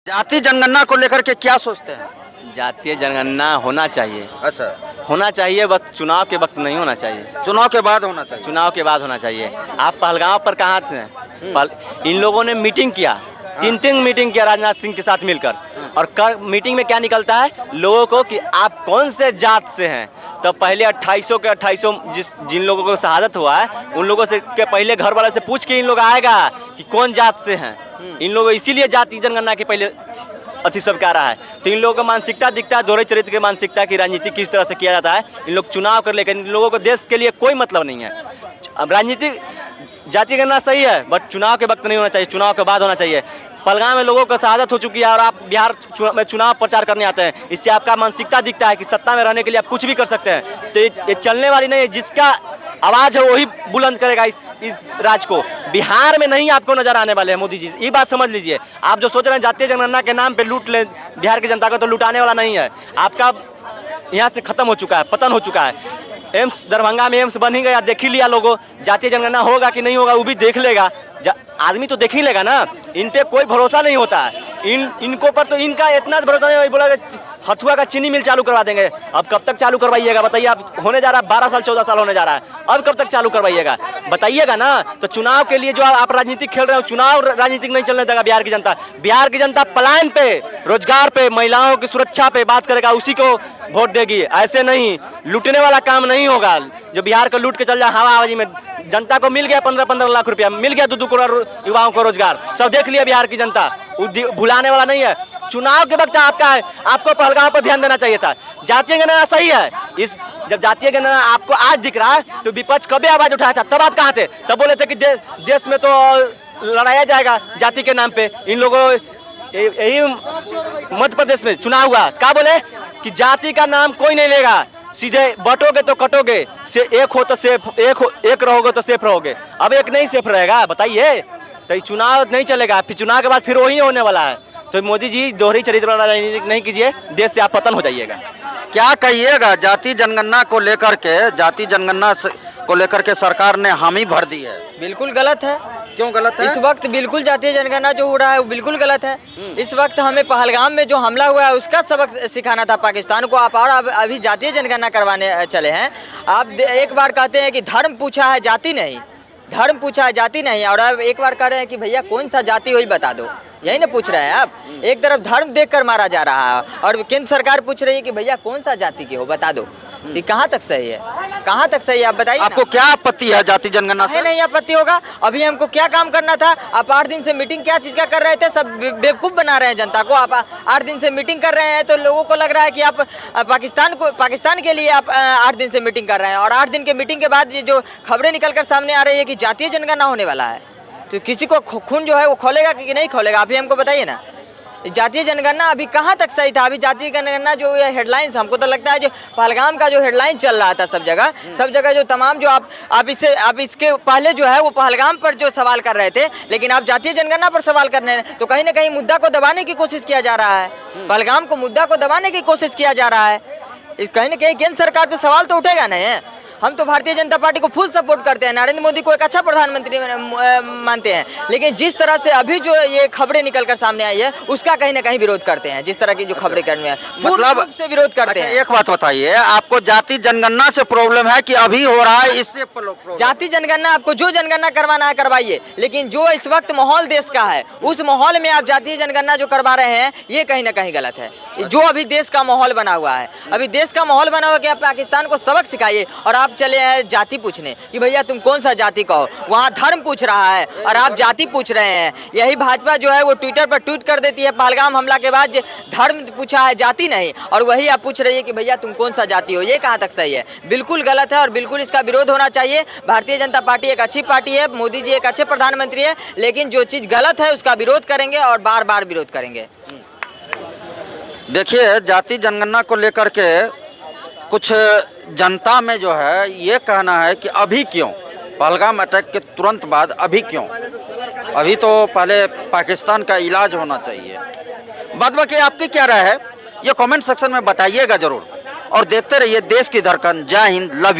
जाति जनगणना को लेकर के क्या सोचते हैं? जातीय जनगणना होना चाहिए। अच्छा, होना चाहिए, बस चुनाव के वक्त नहीं होना चाहिए। चुनाव के बाद होना चाहिए। चुनाव के बाद होना चाहिए। आप पहलगांव पर कहाँ थे? इन लोगों ने मीटिंग किया, तीन मीटिंग किया राजनाथ सिंह के साथ मिलकर, और मीटिंग में क्या निकलता है लोगों को कि आप कौन से जात से हैं। तो पहले 2800 के 2800 जिन लोगों को शहादत हुआ है उन लोगों से के पहले घर वाले से पूछ के इन लोग आएगा कि कौन जात से हैं। इन लोगों इसीलिए जाति जनगणना के पहले अति सब क्या रहा है। तो इन लोगों का मानसिकता दिखता है, दोहरे चरित्र की मानसिकता की राजनीति किस तरह से किया जाता है। इन लोग चुनाव कर लेकर इन लोगों को देश के लिए कोई मतलब नहीं है। अब राजनीति जाति गणना सही है, बट चुनाव के वक्त नहीं होना चाहिए, चुनाव के बाद होना चाहिए। पहलगाम में लोगों को शहादत हो चुकी है और आप बिहार में चुनाव प्रचार करने आते हैं। इससे आपका मानसिकता दिखता है कि सत्ता में रहने के लिए आप कुछ भी कर सकते हैं। तो ये चलने वाली नहीं है। जिसका आवाज़ है वही बुलंद करेगा इस राज को। बिहार में नहीं आपको नजर आने वाले हैं मोदी जी, ये बात समझ लीजिए। आप जो सोच रहे हैं जातीय जनगणना के नाम पे लूट ले बिहार की जनता को, तो लुटाने वाला नहीं है। आपका यहाँ से खत्म हो चुका है, पतन हो चुका है। एम्स दरभंगा में एम्स बन ही गया, देख ही लिया लोगों। जातीय जनगणना होगा कि नहीं होगा वो भी देख लेगा आदमी, तो देख ही लेगा ना। इन पे कोई भरोसा नहीं होता है। इनको पर तो इनका इतना भरोसा नहीं, बोला हथुआ का चीनी मिल चालू करवा देंगे। अब कब तक चालू करवाइएगा बताइए? आप होने जा रहा है 12 साल 14 साल होने जा रहा है, अब कब तक चालू करवाइएगा बताइएगा ना। तो चुनाव के लिए जो आप राजनीति खेल रहे हो, चुनाव राजनीतिक नहीं चलने देगा बिहार की जनता। बिहार की जनता पलायन पे, रोजगार पे, महिलाओं की सुरक्षा पे बात करेगा, उसी को वोट देगी। ऐसे नहीं, लूटने वाला काम नहीं होगा जो बिहार को लूट के चल जाए हवाबाजी में। जनता को मिल गया 15-15 लाख रुपया, मिल गया 2-2 करोड़ युवाओं को रोजगार, सब देख लिया बिहार की जनता। भुलाने वाला नहीं है। चुनाव के वक्त आपका है, आपको पहलगाम पर ध्यान देना चाहिए था। जातीय गणना सही है। इस जब जातीय गणना आपको आज दिख रहा है तो विपक्ष कभी आवाज उठाया था? तब आप कहाँ थे? तब बोले थे कि देश में तो लड़ाया जाएगा जाति के नाम पे। इन लोगों यही मध्य प्रदेश में चुनाव हुआ, क्या बोले कि जाति का नाम कोई नहीं लेगा, सीधे बटोगे तो कटोगे, से एक हो तो सेफ, एक रहोगे तो सेफ रहोगे। अब एक नहीं सेफ रहेगा बताइए? तो चुनाव नहीं चलेगा, फिर चुनाव के बाद फिर वही होने वाला है। तो मोदी जी दोहरी चरित्र वाला राजनीति नहीं कीजिए, देश से आप पतन हो जाइएगा। क्या कहिएगा जाति जनगणना को लेकर के? जाति जनगणना को लेकर के सरकार ने हामी भर दी है, बिल्कुल गलत है। क्यों गलत है? इस वक्त बिल्कुल जातीय जनगणना जो हो रहा है वो बिल्कुल गलत है। इस वक्त हमें पहलगाम में जो हमला हुआ है उसका सबक सिखाना था पाकिस्तान को। आप और अभी जातीय जनगणना करवाने चले हैं। आप एक बार कहते हैं कि धर्म पूछा है जाति नहीं, धर्म पूछा है जाति नहीं, और अब एक बार कह रहे हैं कि भैया कौन सा जाति वही बता दो। यही ना पूछ रहे हैं आप? एक तरफ धर्म देखकर मारा जा रहा है और केंद्र सरकार पूछ रही है कि भैया कौन सा जाति के हो बता दो। ये कहाँ तक सही है? कहाँ तक सही है आप बताइए। आपको क्या आपत्ति है जाति जनगणना से? नहीं आपत्ति होगा। अभी हमको क्या काम करना था? आप 8 दिन से मीटिंग क्या चीज का कर रहे थे? सब बेवकूफ बना रहे हैं जनता को। आप 8 दिन से मीटिंग कर रहे हैं तो लोगों को लग रहा है कि आप पाकिस्तान के लिए आप 8 दिन से मीटिंग कर रहे हैं, और 8 दिन के मीटिंग के बाद ये जो खबरें निकल कर सामने आ रही है कि जातीय जनगणना होने वाला है, तो किसी को खून जो है वो खोलेगा कि नहीं खोलेगा? आप ही हमको बताइए ना। जातीय जनगणना अभी कहाँ तक सही था? अभी जातीय जनगणना जो ये हेडलाइंस, हमको तो लगता है जो पहलगाम का जो हेडलाइन चल रहा था सब जगह जो तमाम जो आप इसके पहले जो है वो पहलगाम पर जो सवाल कर रहे थे, लेकिन आप जातीय जनगणना पर सवाल कर रहे हैं। तो कहीं ना कहीं मुद्दा को दबाने की कोशिश किया जा रहा है। पहलगाम को मुद्दा को दबाने की कोशिश किया जा रहा है। कहीं ना कहीं केंद्र सरकार पर सवाल तो उठेगा नहीं। हम तो भारतीय जनता पार्टी को फुल सपोर्ट करते हैं, नरेंद्र मोदी को एक अच्छा प्रधानमंत्री मानते हैं, लेकिन जिस तरह से अभी जो ये खबरें निकलकर सामने आई है उसका कहीं ना कहीं विरोध करते हैं। जिस तरह की जो खबरें कर रहे हैं मतलब से विरोध करते हैं। एक बात बताइए, आपको जाति जनगणना से प्रॉब्लम है कि अभी हो रहा है इससे? जाति जनगणना आपको जो जनगणना करवाना है करवाइए, लेकिन जो इस वक्त माहौल देश का है उस माहौल में आप जातीय जनगणना जो करवा रहे हैं ये कहीं ना कहीं गलत है। जो अभी देश का माहौल बना हुआ है, अभी देश का माहौल बना हुआ कि आप पाकिस्तान को सबक सिखाइए, और आप चले हैं जाति पूछने कि भैया तुम कौन सा जाति का हो। वहाँ धर्म पूछ रहा है और आप जाति पूछ रहे हैं। यही भाजपा जो है वो ट्विटर पर ट्वीट कर देती है पहलगाम हमला के बाद, धर्म पूछा है जाति नहीं, और वही आप पूछ रही है कि भैया तुम कौन सा जाति हो। ये कहाँ तक सही है? बिल्कुल गलत है और बिल्कुल इसका विरोध होना चाहिए। भारतीय जनता पार्टी एक अच्छी पार्टी है, मोदी जी एक अच्छे प्रधानमंत्री है, लेकिन जो चीज़ गलत है उसका विरोध करेंगे और बार बार विरोध करेंगे। देखिए, जाति जनगणना को लेकर के कुछ जनता में जो है ये कहना है कि अभी क्यों, पहलगाम अटैक के तुरंत बाद अभी क्यों? अभी तो पहले पाकिस्तान का इलाज होना चाहिए। बाद बाकी आपकी क्या राय है ये कमेंट सेक्शन में बताइएगा ज़रूर, और देखते रहिए देश की धड़कन। जय हिंद, लव यू।